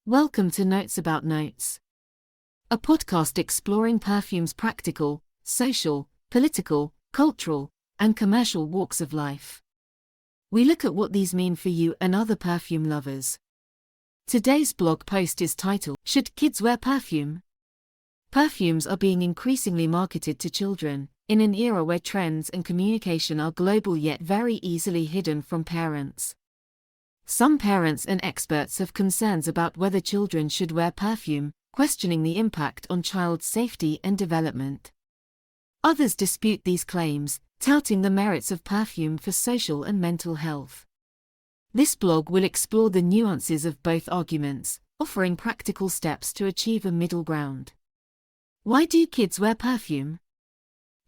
Welcome to Notes About Notes, a podcast exploring perfume's practical, social, political, cultural, and commercial walks of life. We look at what these mean for you and other perfume lovers. Today's blog post is titled, "Should Kids Wear Perfume?" Perfumes are being increasingly marketed to children, in an era where trends and communication are global yet very easily hidden from parents. Some parents and experts have concerns about whether children should wear perfume, questioning the impact on child safety and development. Others dispute these claims, touting the merits of perfume for social and mental health. This blog will explore the nuances of both arguments, offering practical steps to achieve a middle ground. Why do kids wear perfume?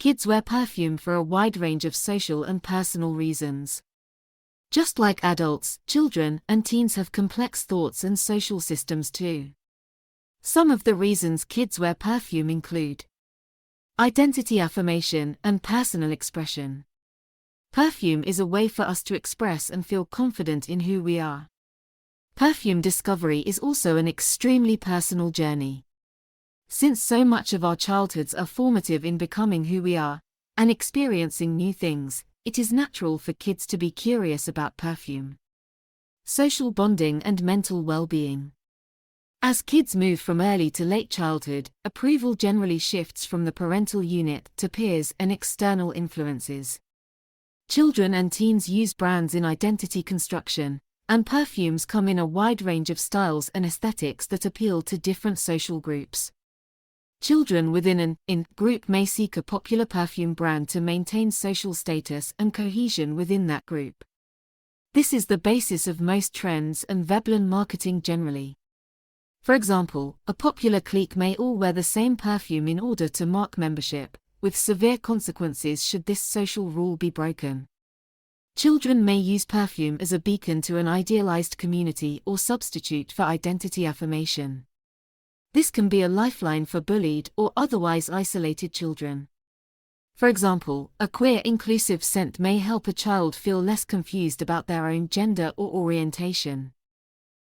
Kids wear perfume for a wide range of social and personal reasons. Just like adults, children and teens have complex thoughts and social systems too. Some of the reasons kids wear perfume include identity affirmation and personal expression. Perfume is a way for us to express and feel confident in who we are. Perfume discovery is also an extremely personal journey. Since so much of our childhoods are formative in becoming who we are and experiencing new things, it is natural for kids to be curious about perfume. Social bonding and mental well-being. As kids move from early to late childhood, approval generally shifts from the parental unit to peers and external influences. Children and teens use brands in identity construction, and perfumes come in a wide range of styles and aesthetics that appeal to different social groups. Children within an in-group may seek a popular perfume brand to maintain social status and cohesion within that group. This is the basis of most trends and Veblen marketing generally. For example, a popular clique may all wear the same perfume in order to mark membership, with severe consequences should this social rule be broken. Children may use perfume as a beacon to an idealized community or substitute for identity affirmation. This can be a lifeline for bullied or otherwise isolated children. For example, a queer inclusive scent may help a child feel less confused about their own gender or orientation.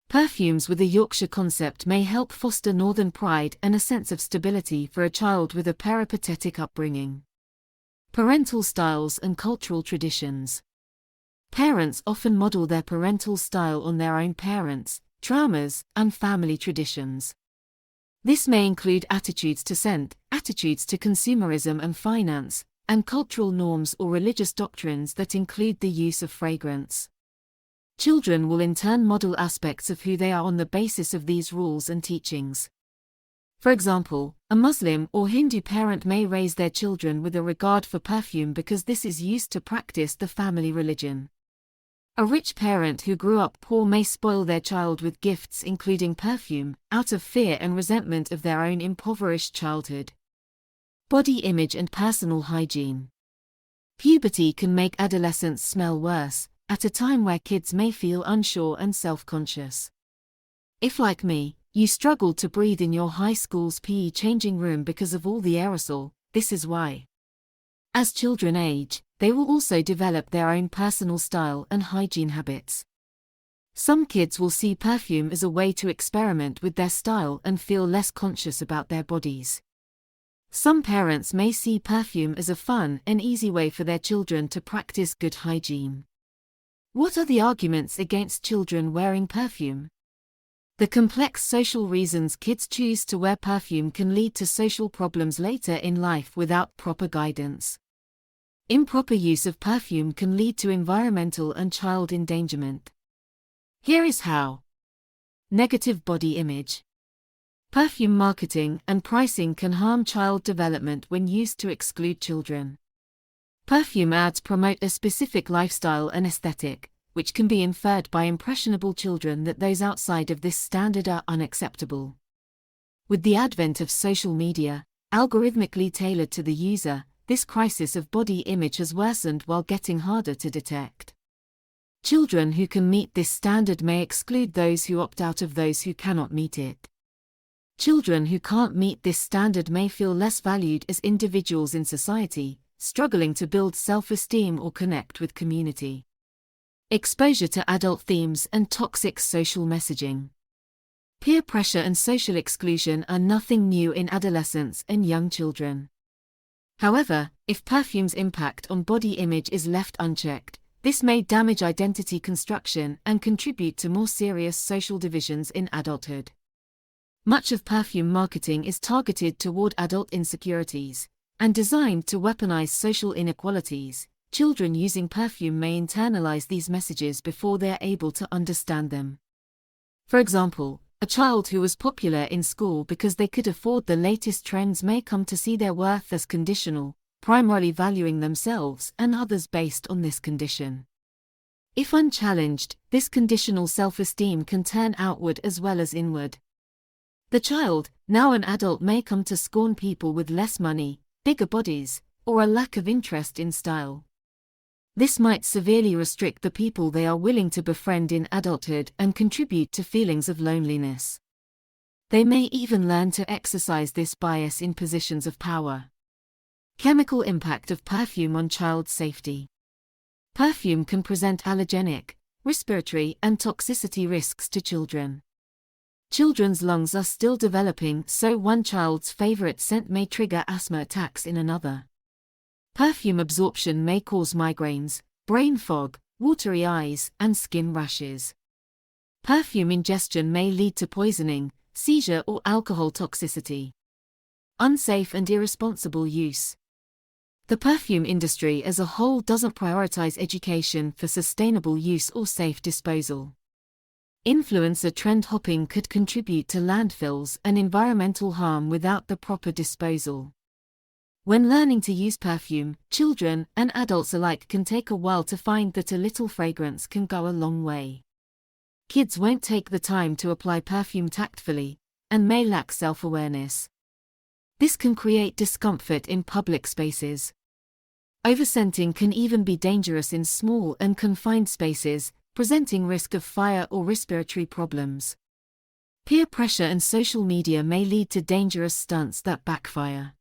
Perfumes with a Yorkshire concept may help foster northern pride and a sense of stability for a child with a peripatetic upbringing. Parental styles and cultural traditions. Parents often model their parental style on their own parents, traumas, and family traditions. This may include attitudes to scent, attitudes to consumerism and finance, and cultural norms or religious doctrines that include the use of fragrance. Children will in turn model aspects of who they are on the basis of these rules and teachings. For example, a Muslim or Hindu parent may raise their children with a regard for perfume because this is used to practice the family religion. A rich parent who grew up poor may spoil their child with gifts including perfume, out of fear and resentment of their own impoverished childhood. Body image and personal hygiene. Puberty can make adolescents smell worse, at a time where kids may feel unsure and self-conscious. If, like me, you struggled to breathe in your high school's PE changing room because of all the aerosol, this is why. As children age, they will also develop their own personal style and hygiene habits. Some kids will see perfume as a way to experiment with their style and feel less conscious about their bodies. Some parents may see perfume as a fun and easy way for their children to practice good hygiene. What are the arguments against children wearing perfume? The complex social reasons kids choose to wear perfume can lead to social problems later in life without proper guidance. Improper use of perfume can lead to environmental and child endangerment. Here is how. Negative body image. Perfume marketing and pricing can harm child development when used to exclude children. Perfume ads promote a specific lifestyle and aesthetic, which can be inferred by impressionable children that those outside of this standard are unacceptable. With the advent of social media, algorithmically tailored to the user, this crisis of body image has worsened while getting harder to detect. Children who can meet this standard may exclude those who opt out of those who cannot meet it. Children who can't meet this standard may feel less valued as individuals in society, struggling to build self-esteem or connect with community. Exposure to adult themes and toxic social messaging. Peer pressure and social exclusion are nothing new in adolescents and young children. However, if perfume's impact on body image is left unchecked, this may damage identity construction and contribute to more serious social divisions in adulthood. Much of perfume marketing is targeted toward adult insecurities and designed to weaponize social inequalities. Children using perfume may internalize these messages before they are able to understand them. For example, a child who was popular in school because they could afford the latest trends may come to see their worth as conditional, primarily valuing themselves and others based on this condition. If unchallenged, this conditional self-esteem can turn outward as well as inward. The child, now an adult, may come to scorn people with less money, bigger bodies, or a lack of interest in style. This might severely restrict the people they are willing to befriend in adulthood and contribute to feelings of loneliness. They may even learn to exercise this bias in positions of power. Chemical impact of perfume on child safety. Perfume can present allergenic, respiratory, and toxicity risks to children. Children's lungs are still developing, so one child's favorite scent may trigger asthma attacks in another. Perfume absorption may cause migraines, brain fog, watery eyes, and skin rashes. Perfume ingestion may lead to poisoning, seizure, or alcohol toxicity. Unsafe and irresponsible use. The perfume industry as a whole doesn't prioritize education for sustainable use or safe disposal. Influencer trend hopping could contribute to landfills and environmental harm without the proper disposal. When learning to use perfume, children and adults alike can take a while to find that a little fragrance can go a long way. Kids won't take the time to apply perfume tactfully, and may lack self-awareness. This can create discomfort in public spaces. Overscenting can even be dangerous in small and confined spaces, presenting risk of fire or respiratory problems. Peer pressure and social media may lead to dangerous stunts that backfire.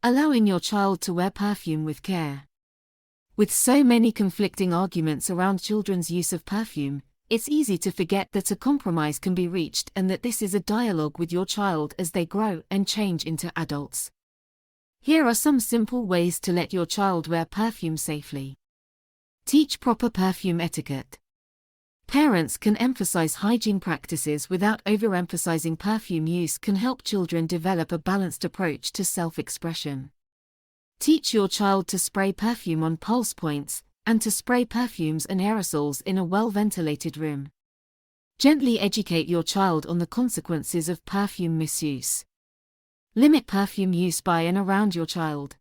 Allowing your child to wear perfume with care. With so many conflicting arguments around children's use of perfume, it's easy to forget that a compromise can be reached and that this is a dialogue with your child as they grow and change into adults. Here are some simple ways to let your child wear perfume safely. Teach proper perfume etiquette. Parents can emphasize hygiene practices without overemphasizing perfume use can help children develop a balanced approach to self-expression. Teach your child to spray perfume on pulse points, and to spray perfumes and aerosols in a well-ventilated room. Gently educate your child on the consequences of perfume misuse. Limit perfume use by and around your child.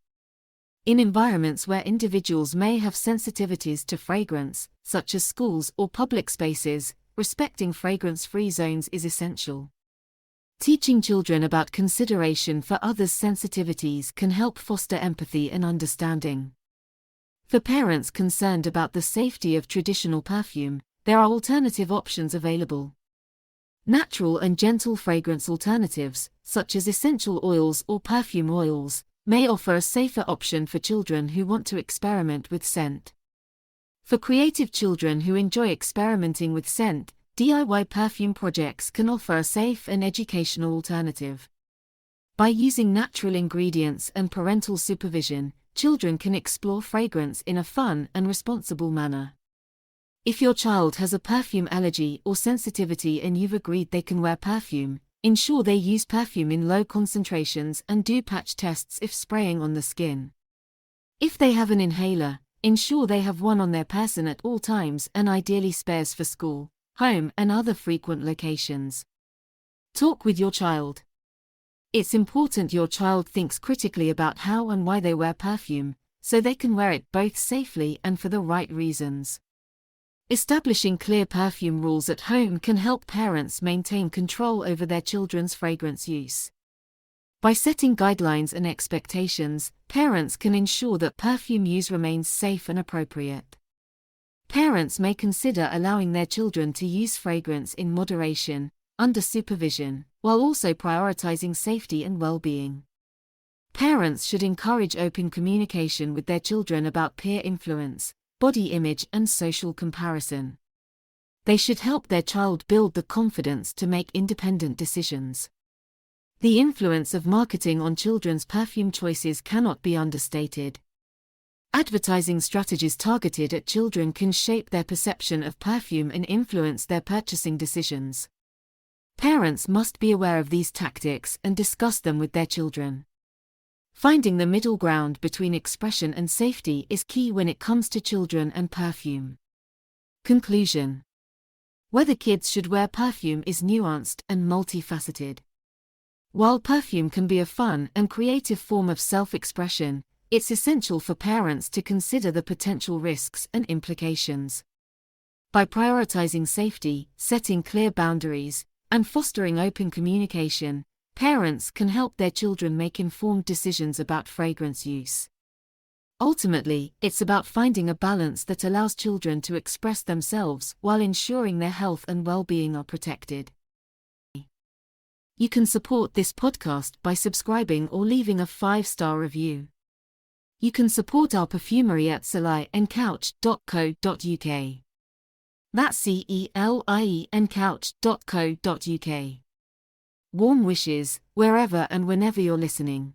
In environments where individuals may have sensitivities to fragrance, such as schools or public spaces, respecting fragrance-free zones is essential. Teaching children about consideration for others' sensitivities can help foster empathy and understanding. For parents concerned about the safety of traditional perfume, there are alternative options available. Natural and gentle fragrance alternatives, such as essential oils or perfume oils, may offer a safer option for children who want to experiment with scent. For creative children who enjoy experimenting with scent, DIY perfume projects can offer a safe and educational alternative. By using natural ingredients and parental supervision, children can explore fragrance in a fun and responsible manner. If your child has a perfume allergy or sensitivity and you've agreed they can wear perfume, ensure they use perfume in low concentrations and do patch tests if spraying on the skin. If they have an inhaler, ensure they have one on their person at all times and ideally spares for school, home, and other frequent locations. Talk with your child. It's important your child thinks critically about how and why they wear perfume, so they can wear it both safely and for the right reasons. Establishing clear perfume rules at home can help parents maintain control over their children's fragrance use. By setting guidelines and expectations, parents can ensure that perfume use remains safe and appropriate. Parents may consider allowing their children to use fragrance in moderation, under supervision, while also prioritizing safety and well-being. Parents should encourage open communication with their children about peer influence, body image, and social comparison. They should help their child build the confidence to make independent decisions. The influence of marketing on children's perfume choices cannot be understated. Advertising strategies targeted at children can shape their perception of perfume and influence their purchasing decisions. Parents must be aware of these tactics and discuss them with their children. Finding the middle ground between expression and safety is key when it comes to children and perfume. Conclusion: whether kids should wear perfume is nuanced and multifaceted. While perfume can be a fun and creative form of self-expression, it's essential for parents to consider the potential risks and implications. By prioritizing safety, setting clear boundaries, and fostering open communication, parents can help their children make informed decisions about fragrance use. Ultimately, it's about finding a balance that allows children to express themselves while ensuring their health and well-being are protected. You can support this podcast by subscribing or leaving a 5-star review. You can support our perfumery at celie-and-couch.co.uk. That's CELIE-and-couch.co.uk. Warm wishes, wherever and whenever you're listening.